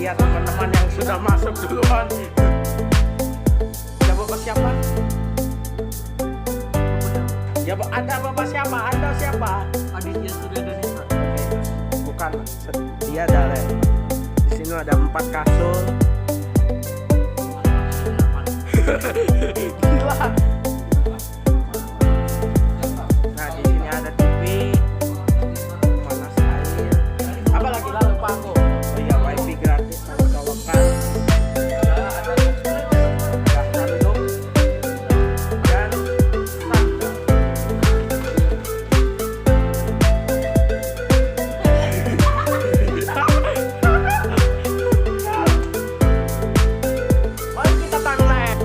Dia teman-teman yang sudah masuk duluan. Ya bapak siapa? Ya ada bapak siapa? Anda siapa? Aditya Surya Danisa. Bukan, dia dari. Di sini ada 4 kasur. Gila. Nah di sini ada TV, panas air. Apa lagi lalu Pak aku? Oh iya, wifi gratis kalau colokan. Ada handuk dan sandal. Mari kita tangan.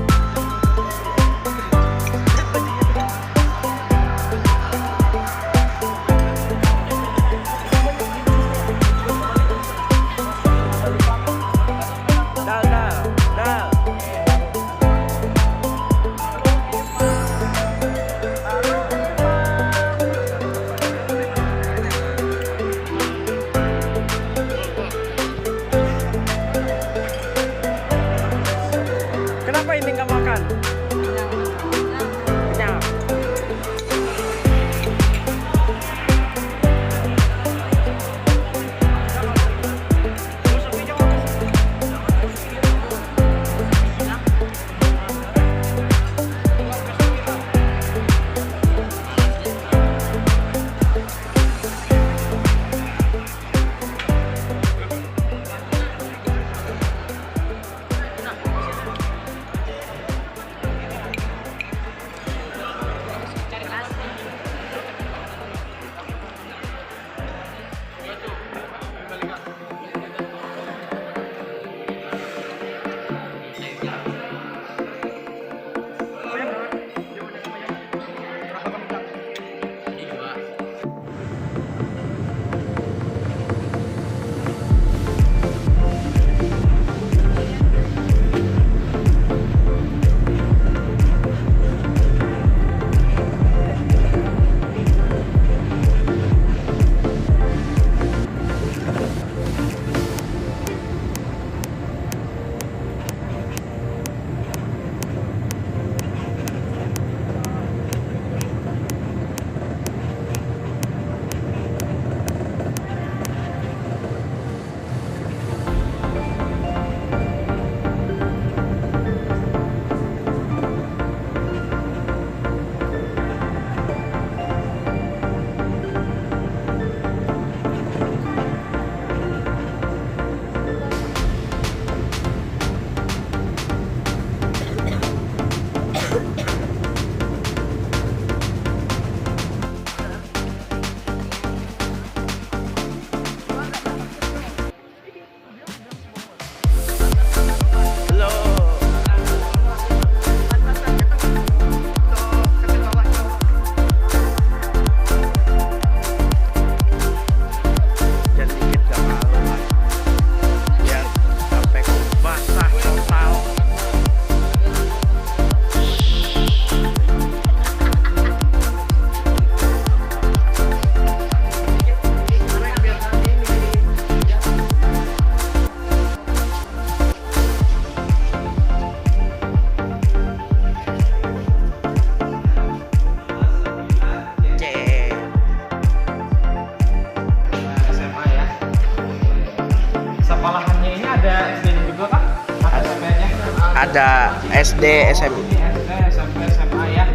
ada SD, SMP. SD, SMP, SMA ya.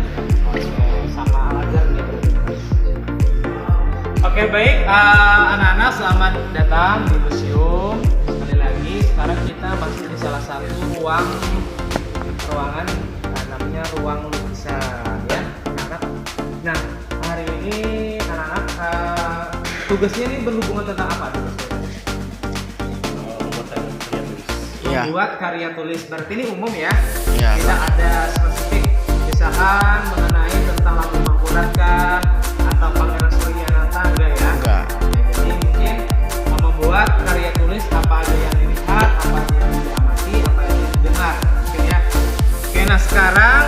Sama Al-Azhar gitu. Oke baik, anak-anak selamat datang di museum. Sekali lagi, sekarang kita masuk di salah satu ruangan namanya ruang lukisan ya, anak-anak. Nah, hari ini anak-anak tugasnya ini berhubungan tentang apa? Ya. Membuat karya tulis. Berarti ini umum ya? Ya. Tidak ada spesifik, misalkan mengenai tentang lampu mangkurat atau pangeran Suryanata enggak ya? Enggak. Ya, jadi mungkin membuat karya tulis apa aja yang dilihat, apa aja yang diamati, apa yang didengar, mungkin ya. Oke, nah sekarang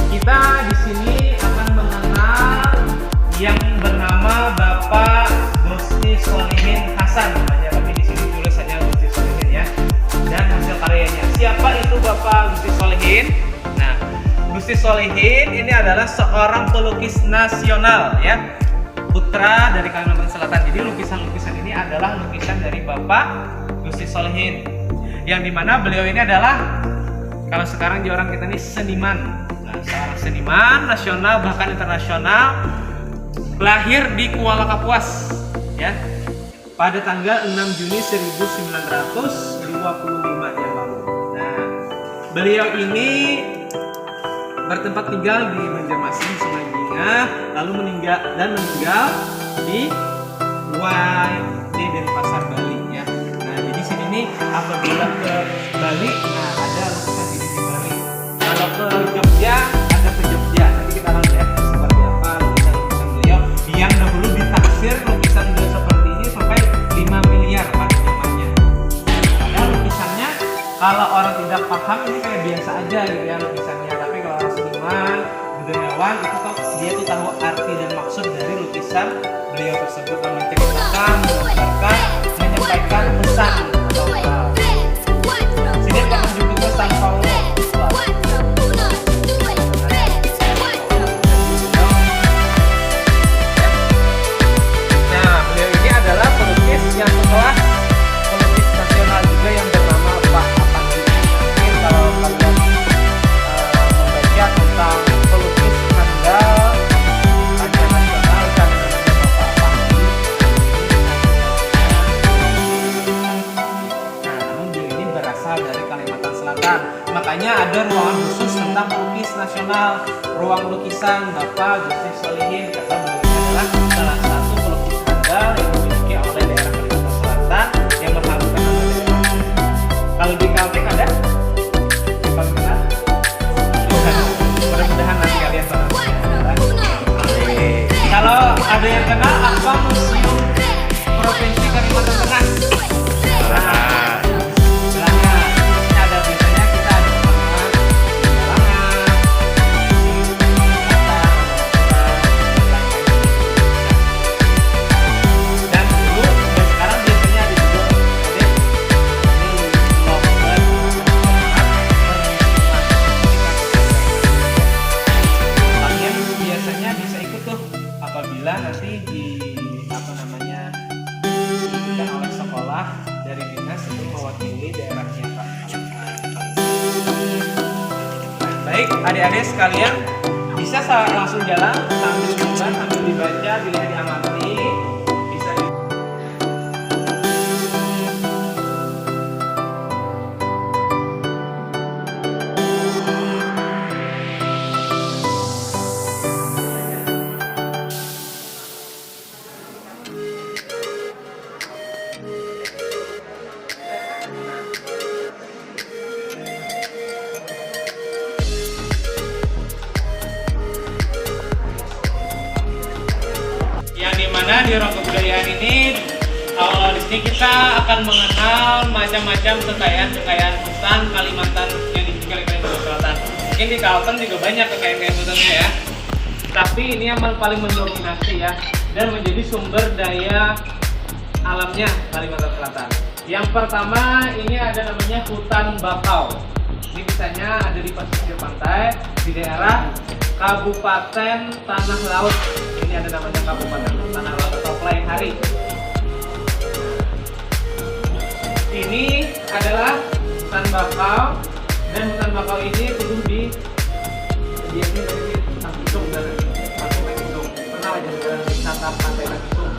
kita di sini akan mengenal yang bernama Bapak Gusti Solihin Hasan namanya, tapi di sini tulisannya Gusti Solihin ya. Dan hasil karyanya. Siapa itu Bapak Gusti Solihin? Nah, Gusti Solihin ini adalah seorang pelukis nasional ya, putra dari Kalimantan Selatan. Jadi lukisan-lukisan ini adalah lukisan dari Bapak Gusti Solihin, yang dimana beliau ini adalah, kalau sekarang di orang kita ini seniman, seorang seniman nasional bahkan internasional, lahir di Kuala Kapuas ya pada tanggal 6 Juni 1925 yang lalu. Nah, beliau ini bertempat tinggal di Banjarmasin, Sungai Bingah, lalu meninggal di Uwai di Denpasar, Bali ya. Nah, jadi sini nih apabila ke Bali, nah ada lukisan ini di Bali. Kalau ke Jogja, ada ke Jogja. Nanti kita akan lihat seperti apa lukisan-lukisan beliau yang dahulu ditaksir lukisan beliau seperti ini sampai 5 miliar pada zamannya. Padahal lukisannya kalau orang tidak paham ini kayak biasa aja gitu ya lukisannya. Tapi kalau orang seniman, budayawan itu dia tuh tahu arti dan maksud dari lukisan beliau tersebut, menceritakan, menggambarkan, menyampaikan pesan atau sini akan menunjukkan pesan Paulo. Nah, beliau ini adalah pelukis yang sekelas pelukis nasional juga yang bernama Pak Apandi. Mungkin kalau kalian membaca tentang pelukis handal kancah nasional, kan namanya Bapak Apandi. Nah, namun beliau ini berasal dari Kalimantan Selatan. Makanya ada ruangan khusus tentang pelukis nasional, ruang lukisan Bapak Gusti Solihin, karena beliau ini adalah salah satu pelukis handal yang dimiliki oleh daerah Kalimantan Selatan yang mengharumkan nama daerah. Kalau di Kalteng ada? Di Kalimantan? Mudah-mudahan nanti kalian tahu. Kalau ada yang kenal apa Museum Provinsi Kalimantan Tengah? Belanga. Terusnya ada biasanya kita ada dan dulu dan sekarang biasanya ada juga ini Lombok kalian biasanya bisa ikut tuh apabila nanti di dibutuhkan oleh sekolah dari dinas untuk mewakili daerahnya Pak. Baik, adik-adik sekalian bisa langsung jalan sambil dibuka, sambil dibaca, dilihat, diamati, bisa yang dimana di ruang kebudayaan ini di sini kita akan mengenal macam-macam kekayaan hutan Kalimantan yang dimiliki oleh Kalimantan Selatan. Mungkin di Kalteng juga banyak kekayaan hutannya ya. Tapi ini yang paling mendominasi ya dan menjadi sumber daya alamnya Kalimantan Selatan. Yang pertama ini ada namanya hutan bakau. Ini biasanya ada di pesisir pantai di daerah Kabupaten Tanah Laut. Ini ada namanya Kabupaten Tanah Laut atau Pelayan Hari. Ini adalah hutan bakau dan hutan dia ini dari Tanjung dan Pantai Tanjung. Pernah aja jalan wisata Pantai Tanjung.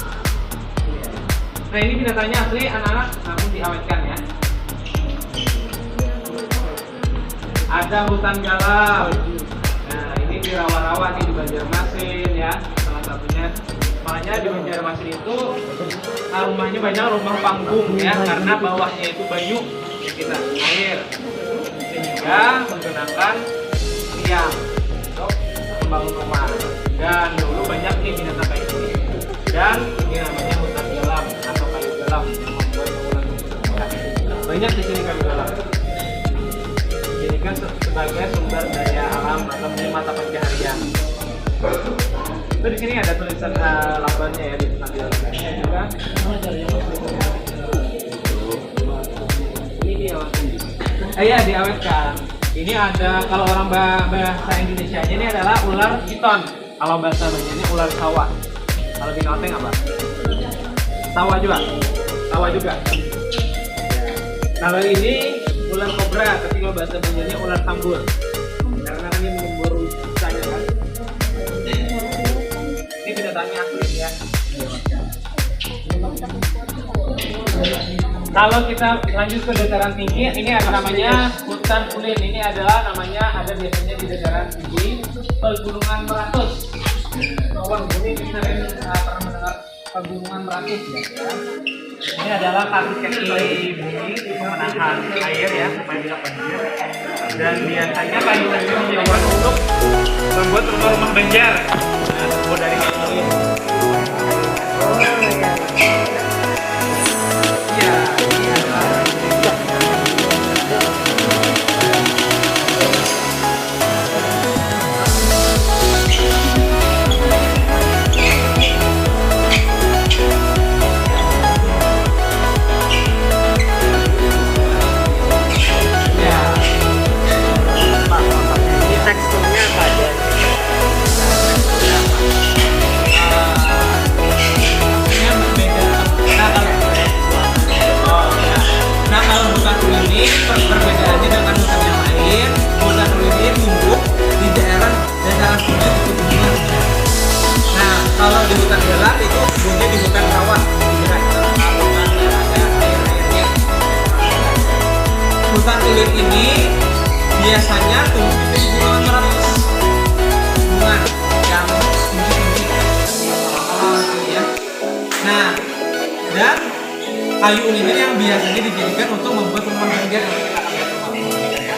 Nah ini binatangnya asli anak-anak, namun diawetkan ya. Ada hutan galau. Nah ini di rawa-rawa nih di Banjarmasin ya, salah satunya. Makanya di Banjarmasin itu rumahnya banyak rumah panggung ya, karena bawahnya itu banyu kita air, sehingga menggunakan tiang untuk membangun rumah. Dan dulu banyak nih binatang kayak gini. Dan ini namanya hutan galam atau kayu galam yang membuat bangunan banyak di sini kayu galam. Dijadikan sebagai sumber daya alam atau mata pencaharian. Itu di sini ada tulisan lambannya ya di sambil juga. Ini diawetkan. Iya diawetkan. Ini ada kalau orang bahasa Indonesia ini adalah ular piton. Kalau bahasa Banjarnya ular sawah. Kalau di Noteng apa? Sawah juga. Sawah juga. Kalau ini ular kobra, tapi kalau bahasa Banjarnya ular sambur. Karena ini menyembur usahanya kan. Ini binatangnya asli ya. Kalau kita lanjut ke dataran tinggi, ini ada namanya hutan ulin. Ini adalah namanya ada biasanya di dataran tinggi Pegunungan Meratus. Kawan ini sering pernah mendengar Pegunungan Meratus ya. Ini adalah kaki bumi untuk menahan air ya supaya tidak banjir. Dan biasanya kayu ini digunakan untuk membuat rumah-rumah banjar. Nah, terbuat dari kayu ini. Iya, ini adalah teksturnya apa aja? Nah kalau hutan ulin ini perbedaannya dengan hutan yang lain, hutan ulin ini tumbuh di daerah dataran tinggi di pegunungan. Nah kalau di hutan gelap itu tumbuhnya di hutan rawa, hutan ulin ini biasanya tumbuh di pegunungan Meratus, pegunungan yang tinggi-tinggi ya. Nah dan kayu ulin ini yang biasanya dijadikan untuk membuat rumah banjar yang kita akan lihat rumah ya.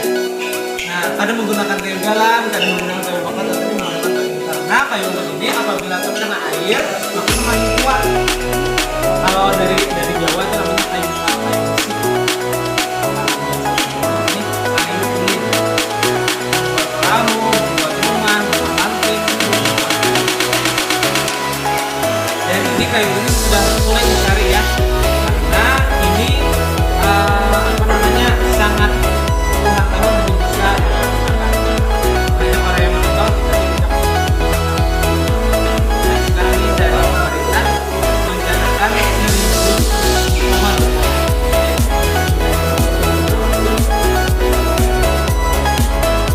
Nah, kadang menggunakan kayu galam, kadang menggunakan kayu bakar, tapi menggunakan kayu karena kayu ulin ini apabila terkena air maka semakin kuat. Kalau dari Jawa itu namanya kayu besi. Ini kayu ulin. Perahu, buat rumah, lanting. Dan ini kayu ulin sudah mulai dicari ya. Nah ini sangat puluhan tahun belum bisa banyak orang yang menonton dan tidak. Nah sekarang ini dari pemerintah merencanakan melindungi pohon.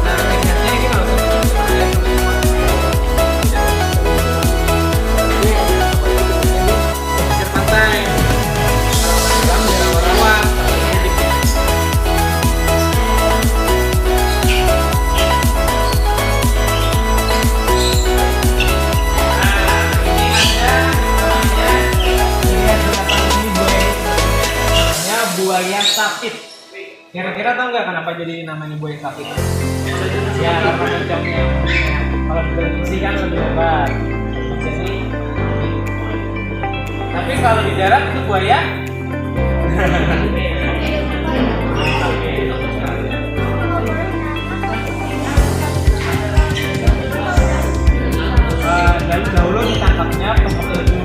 Nah tekniknya ini kalau pesisir pantai. Buaya sapit. Kira-kira tahu nggak kenapa jadi namanya buaya sapit? Ya karena macamnya. Kalau diprediksi kan lebih lebar. Jadi, tapi kalau di darat itu buaya. Dahulu ditangkapnya pepedu.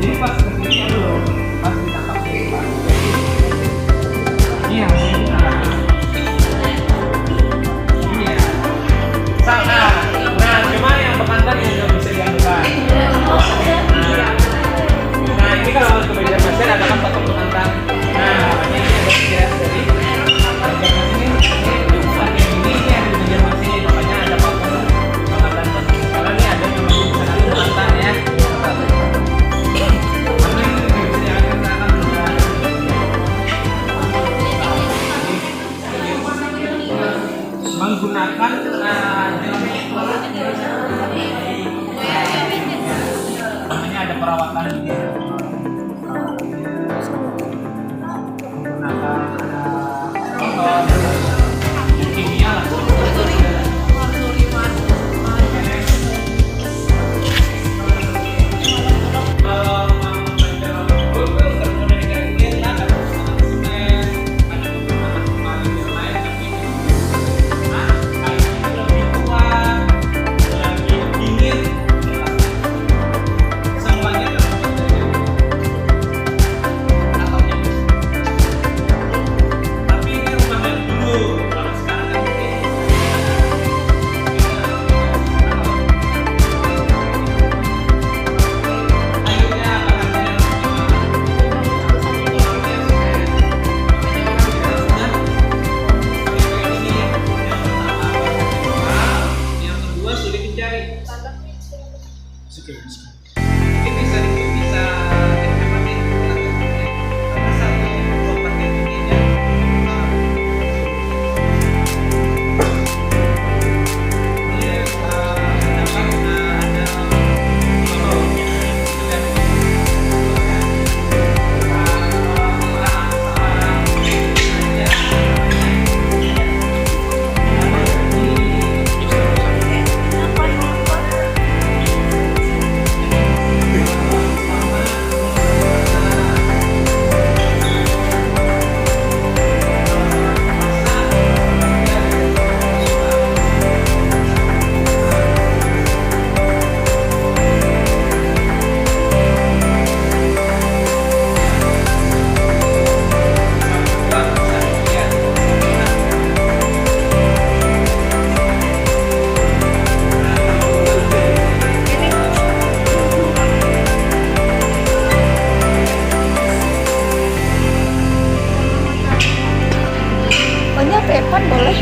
Jadi pas kesini dulu, pas ditangkap di iya, iya. Nah, cuma yang bekantan yang nggak bisa diambilkan. Nah, ini kalau ke Banjarmasin ada kan patok bekantan. Nah, Namanya ada perawatan ini. Menggunakan kimia lah. Evan boleh.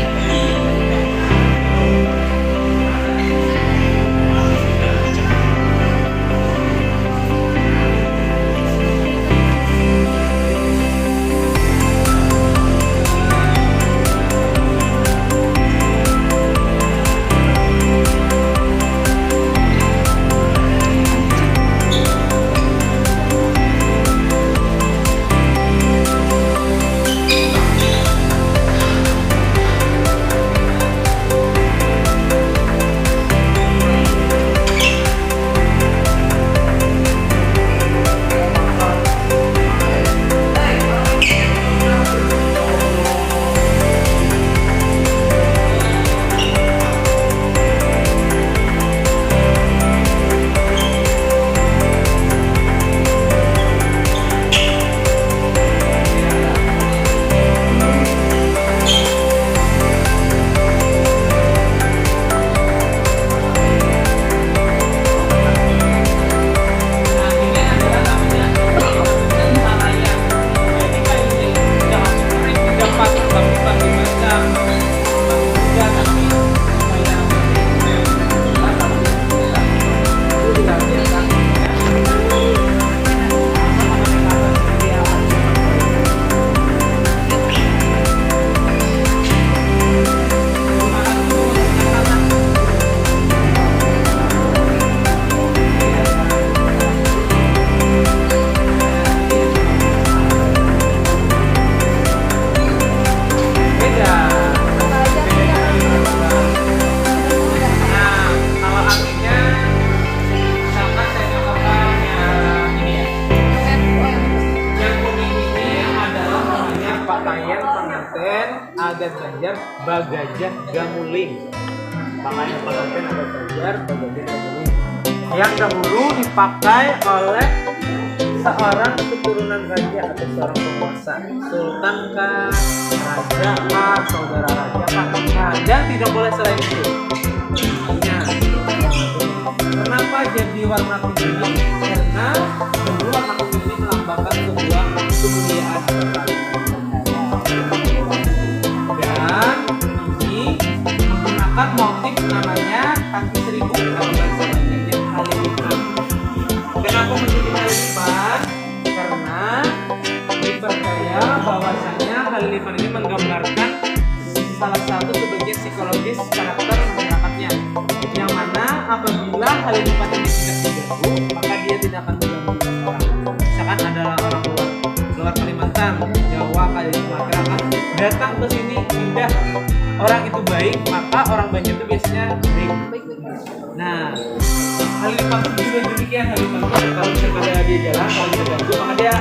Adat Banjar Bagajah Gamuling. Pakaian pengantin adat Banjar Bagajah Gamuling yang dahulu dipakai oleh seorang keturunan raja atau seorang penguasa, sultan kah, raja kah, saudara raja kah, dan tidak boleh selain itu. Nah, kenapa jadi warna kuning? Karena dulu warna kuning ini melambangkan sebuah kebudayaan sekali. Dan ini menggunakan motif namanya kaki seribu atau bahasa lainnya halilintar. Kenapa menjadi halilintar? Karena dipercaya bahwasanya halilintar ini menggambarkan salah satu sebagai psikologis karakter Halilintar ini tidak diganggu, maka dia tidak akan mengganggu orang. Misalkan ada orang luar Kalimantan, Jawa, Sumatera kan datang ke sini pindah, orang itu baik, maka orang Banjar itu biasanya baik. Nah, Halilintar juga demikian. Halilintar kalau misalnya dia jalan, kalau dia ganggu, maka dia